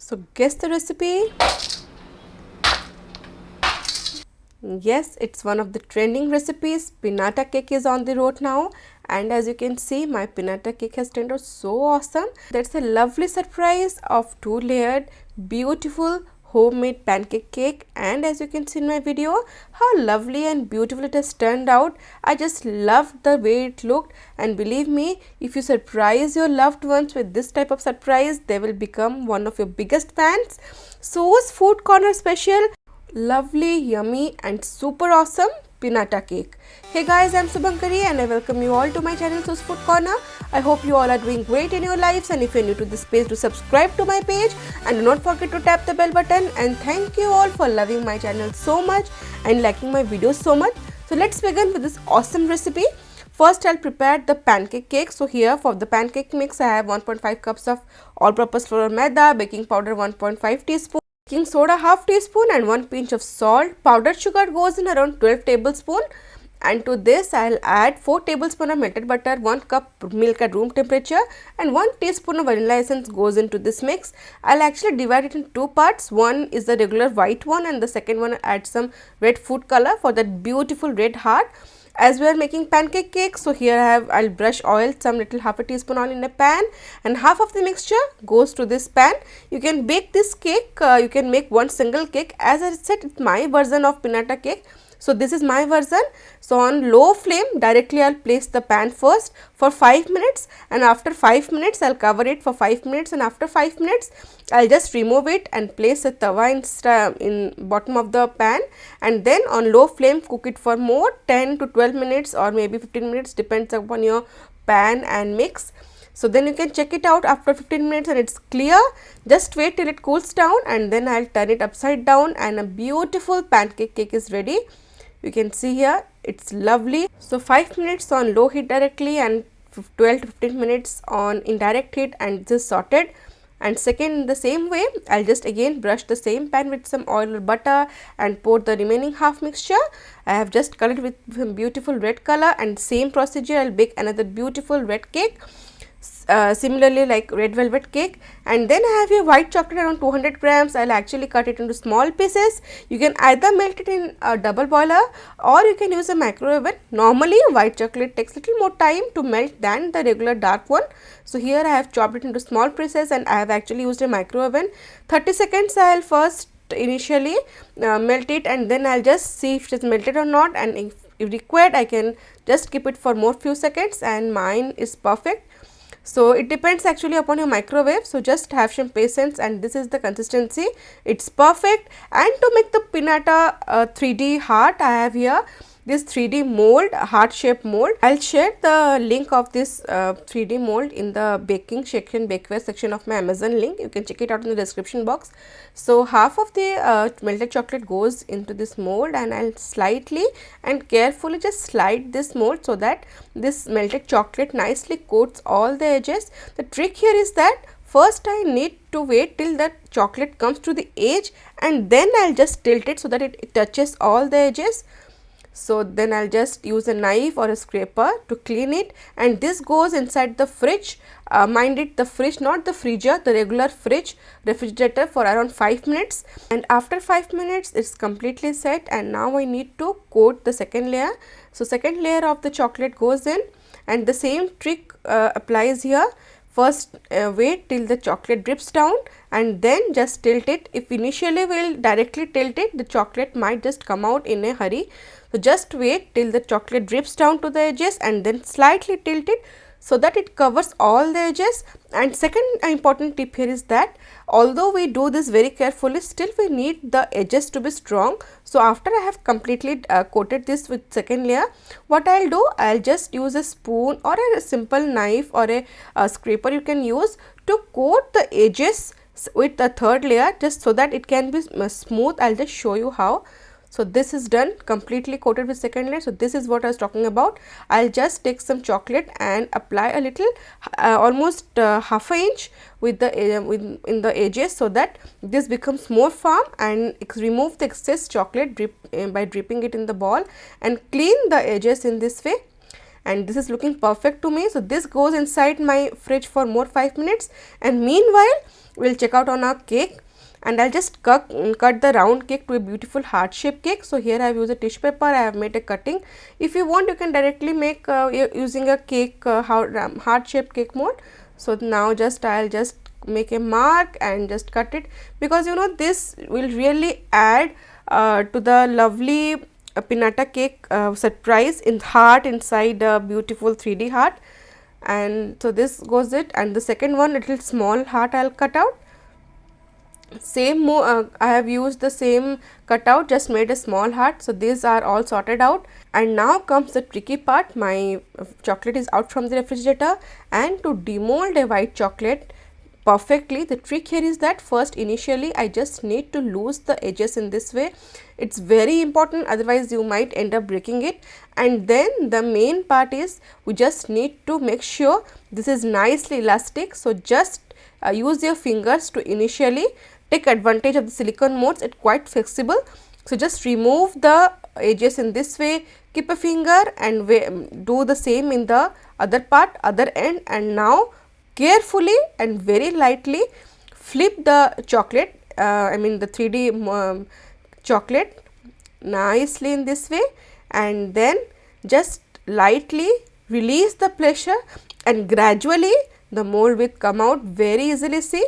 So guess the recipe. Yes, it's one of the trending recipes. Pinata cake is on the road now, and as you can see, my pinata cake has turned out so awesome. That's a lovely surprise of two-layered, beautiful homemade pancake cake, and as you can see in my video, how lovely and beautiful it has turned out. I just loved the way it looked, and believe me, if you surprise your loved ones with this type of surprise, they will become one of your biggest fans. So's Food Corner special, lovely, yummy and super awesome pinata cake. Hey guys, I'm Subhankari and I welcome you all to my channel So's Food Corner. I hope you all are doing great in your lives, and if you're new to this page, do subscribe to my page and do not forget to tap the bell button. And thank you all for loving my channel so much and liking my videos so much. So let's begin with this awesome recipe. First, I'll prepare the pancake cake. So here for the pancake mix, I have 1.5 cups of all-purpose flour maida, baking powder 1.5 teaspoon, baking soda half teaspoon, and 1 pinch of salt. Powdered sugar goes in around 12 tablespoon, and to this I'll add 4 tablespoon of melted butter, 1 cup milk at room temperature, and 1 teaspoon of vanilla essence goes into this mix. I'll actually divide it in two parts. One is the regular white one, and the second one I'll add some red food color for that beautiful red heart. As we are making pancake cake, so here I'll brush oil, some little half a teaspoon oil in a pan, and half of the mixture goes to this pan. You can bake this cake, you can make one single cake. As I said, it's my version of pinata cake. So this is my version. So on low flame, directly I'll place the pan first for 5 minutes, and after 5 minutes I'll cover it for 5 minutes, and after 5 minutes I'll just remove it and place a tawa in bottom of the pan, and then on low flame cook it for more 10 to 12 minutes or maybe 15 minutes, depends upon your pan and mix. So then you can check it out after 15 minutes and it's clear. Just wait till it cools down, and then I'll turn it upside down and a beautiful pancake cake is ready. You can see here it's lovely. So 5 minutes on low heat directly and 12 to 15 minutes on indirect heat, and this is sorted. And second, in the same way, I'll just again brush the same pan with some oil or butter and pour the remaining half mixture. I have just colored with some beautiful red color, and same procedure I'll bake another beautiful red cake. Similarly like red velvet cake. And then I have here white chocolate around 200 grams. I'll actually cut it into small pieces. You can either melt it in a double boiler or you can use a microwave oven. Normally white chocolate takes little more time to melt than the regular dark one. So here I have chopped it into small pieces, and I have actually used a microwave oven. 30 seconds I'll first initially melt it, and then I'll just see if it is melted or not, and if required I can just keep it for more few seconds, and mine is perfect. So it depends actually upon your microwave, so just have some patience, and this is the consistency, it's perfect. And to make the pinata 3D heart, I have here this 3D mold, heart shape mold. I'll share the link of this 3D mold in the baking section, bakeware section of my Amazon link. You can check it out in the description box. So half of the melted chocolate goes into this mold, and I'll slightly and carefully just slide this mold so that this melted chocolate nicely coats all the edges. The trick here is that first I need to wait till the chocolate comes to the edge, and then I'll just tilt it so that it touches all the edges. So then I'll just use a knife or a scraper to clean it, and this goes inside the fridge. Mind it, the fridge, not the freezer, the regular fridge, refrigerator, for around 5 minutes. And after 5 minutes it's completely set, and now I need to coat the second layer. So second layer of the chocolate goes in, and the same trick applies here. First wait till the chocolate drips down, and then just tilt it. If initially we'll directly tilt it, the chocolate might just come out in a hurry. So just wait till the chocolate drips down to the edges, and then slightly tilt it so that it covers all the edges. And second important tip here is that although we do this very carefully, still we need the edges to be strong. So after I have completely coated this with second layer, what I'll do, I'll just use a spoon or a simple knife or a scraper you can use to coat the edges with the third layer, just so that it can be smooth. I'll just show you how. So this is done, completely coated with second layer. So this is what I was talking about. I'll just take some chocolate and apply a little, almost half an inch with the in the edges, so that this becomes more firm, and remove the excess chocolate by dripping it in the ball, and clean the edges in this way. and this is looking perfect to me. So this goes inside my fridge for more 5 minutes, and meanwhile we'll check out on our cake. And I'll just cut the round cake to a beautiful heart shaped cake. So here I have used a tissue paper, I have made a cutting. If you want, you can directly make using a cake heart shaped cake mold. So now I'll just make a mark and just cut it, because you know this will really add to the lovely pinata cake surprise in heart inside a beautiful 3D heart. And so this goes it, and the second one, little small heart I'll cut out. Same I have used the same cutout, just made a small heart. So these are all sorted out, and now comes the tricky part. My chocolate is out from the refrigerator, and to demold a white chocolate perfectly, the trick here is that first initially I just need to loose the edges in this way. It's very important, otherwise you might end up breaking it. And then the main part is we just need to make sure this is nicely elastic. So just use your fingers to initially take advantage of the silicone molds. It's quite flexible. So just remove the edges in this way, keep a finger and do the same in the other end, and now carefully and very lightly flip the chocolate, the 3D chocolate nicely in this way, and then just lightly release the pressure, and gradually the mold will come out very easily. See,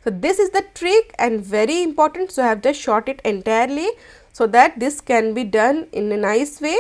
so this is the trick and very important. So I have just shot it entirely so that this can be done in a nice way.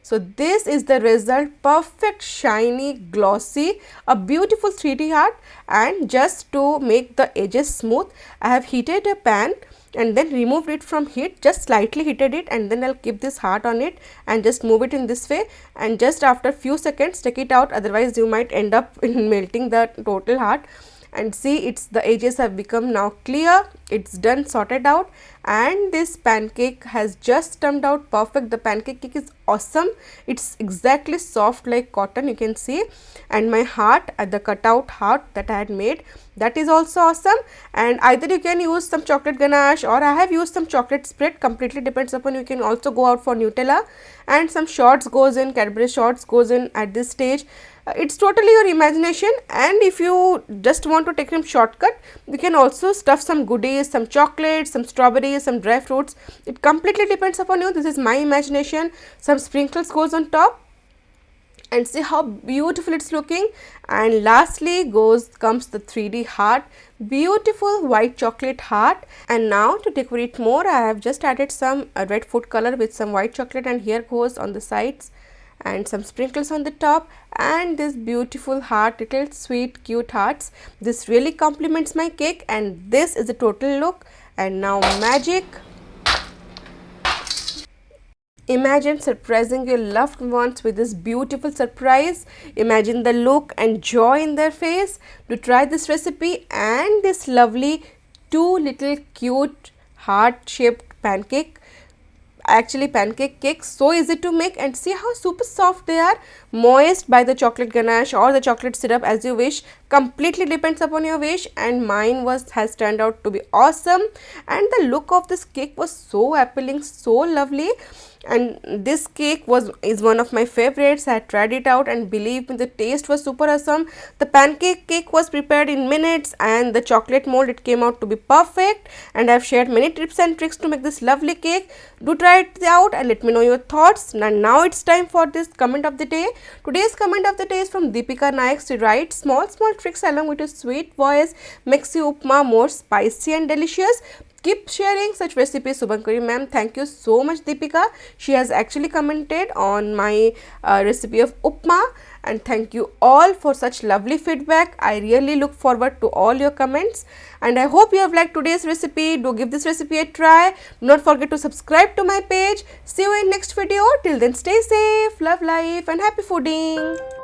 So this is the result, perfect, shiny, glossy, a beautiful 3D heart. And just to make the edges smooth, I have heated a pan and then removed it from heat, just slightly heated it, and then I'll keep this heart on it and just move it in this way, and just after few seconds take it out, otherwise you might end up in melting the total heart. And see, the edges have become now clear, it's done, sorted out, and this pancake has just turned out perfect. The pancake cake is awesome, it's exactly soft like cotton, you can see. And my heart, the cutout heart that I had made, that is also awesome. And either you can use some chocolate ganache, or I have used some chocolate spread, completely depends upon you. Can also go out for Nutella, and some shorts goes in, Cadbury shorts goes in at this stage. It's totally your imagination, and if you just want to take some shortcut, you can also stuff some goodies, some chocolates, some strawberries, some dry fruits. It completely depends upon you. This is my imagination. Some sprinkles goes on top, and see how beautiful it's looking. And lastly comes the 3D heart, beautiful white chocolate heart. And now to decorate it more, I have just added some red food color with some white chocolate, and here goes on the sides, and some sprinkles on the top, and this beautiful heart, little sweet cute hearts. This really complements my cake, and this is the total look. And now magic. Imagine surprising your loved ones with this beautiful surprise. Imagine the look and joy in their face. To try this recipe and this lovely 2 little cute heart shaped pancake. Actually, pancake cakes, so easy to make, and see how super soft they are, moist by the chocolate ganache or the chocolate syrup, as you wish, completely depends upon your wish. And mine has turned out to be awesome, and the look of this cake was so appealing, so lovely. And this cake is one of my favorites. I had tried it out, and believe me, the taste was super awesome. The pancake cake was prepared in minutes, and the chocolate mold, it came out to be perfect. And I have shared many tips and tricks to make this lovely cake. Do try it out and let me know your thoughts. And now it's time for this comment of the day. Today's comment of the day is from Deepika Naik. She writes, small tricks along with a sweet voice makes your upma more spicy and delicious. Keep sharing such recipes, Subhankari ma'am. Thank you so much, Deepika. She has actually commented on my recipe of upma, and thank you all for such lovely feedback. I really look forward to all your comments, and I hope you have liked today's recipe. Do give this recipe a try. Do not forget to subscribe to my page. See you in next video. Till then, stay safe, love life, and happy fooding.